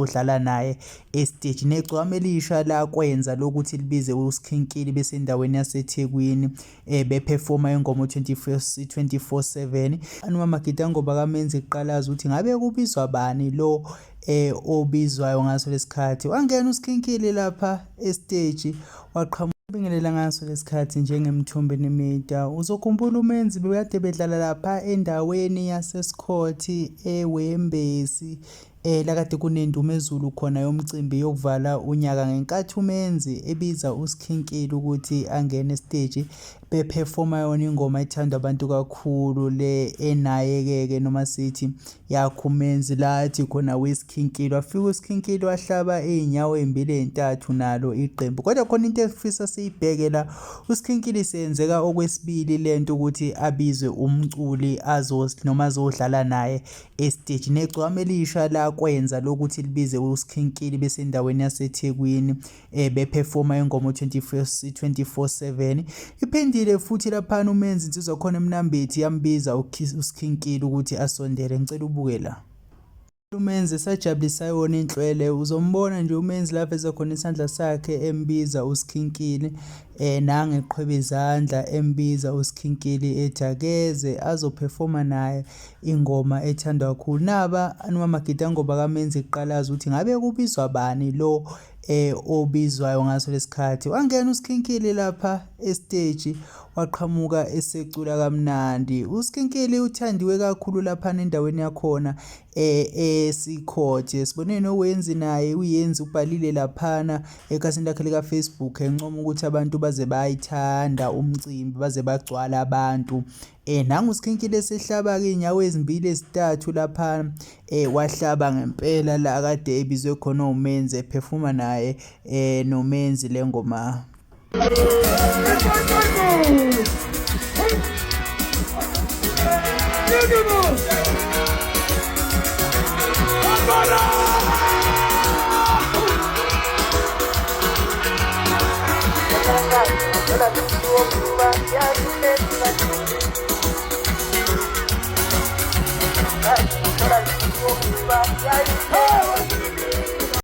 azodlala naye estage. Negcwama elisha la kwenza lokuthi libize uSkhinkili besendaweni yaseThekwini beperforma ingoma 24/7. Magida ngoba kamenze iqalaza ukuthi ngabe kubizwa bani lo obizwayo ngaso lesikhathi. Wangena uSkhinkili lapha estage waqhamuka bingelela ngaso lesikhathi njengemthombe nemida. Uzokhumbula uMenzi bekade bedlala lapha endaweni yaseScott eWembesi la kade kunendumo ezulu khona yomcimbi yokuvala unyaka ngenkathi uMenzi ebiza uSkhinkili ukuthi angene stage beperforma yona ingoma ethandwa abantu kakhulu le enayekeke noma sithi yakho uMenzi lathi khona weSkhinkili. Wafika uSkhinkili wahlaba einyawo ezimbili ezintathu nalo iqembu. Kodwa khona into efisa siyibheke uSkhinkili senzeka okwesibili lento ukuthi abizwe umculi azodlala naye estage. Negcwama elisha la kwenza lokuthi libize uSkhinkili besendaweni yaseThekwini beperforma ingoma 24/7. Iphendile futhi lapha uMenzi insizwa khona eMnambithi yambiza uSkhinkili ukuthi asondele. Ngicela ubuke la uMenzi sajabulisa yona inhlwele. Uzombona nje uMenzi lapha ezokhona isandla sakhe embiza uSkhinkili nangeqhweba izandla embiza uSkhinkili ejakeze azoperforma naye ingoma ethandwa kakhulu. Naba Magida ngoba kamenze iqalaza ukuthi ngabe kubizwa bani lo obizwayo ngaso lesikhathi. Wangena uSkhinkili lapha estage waqhamuka esecula kamnandi. uSkhinkili uthandiwe kakhulu lapha endaweni yakhona eScott. Sibone noWenzi naye uyenzi ubhalile laphana ekhasini lakhe lika Facebook encoma ukuthi abantu baze bayithanda umcimbi baze bagcwala abantu. Nangu uSkhinkili esehlaba ke inyawo ezimbili ezintathu lapha wahlaba ngempela la kade ebizwe khona uMenzi eperforma naye noMenzi lengoma.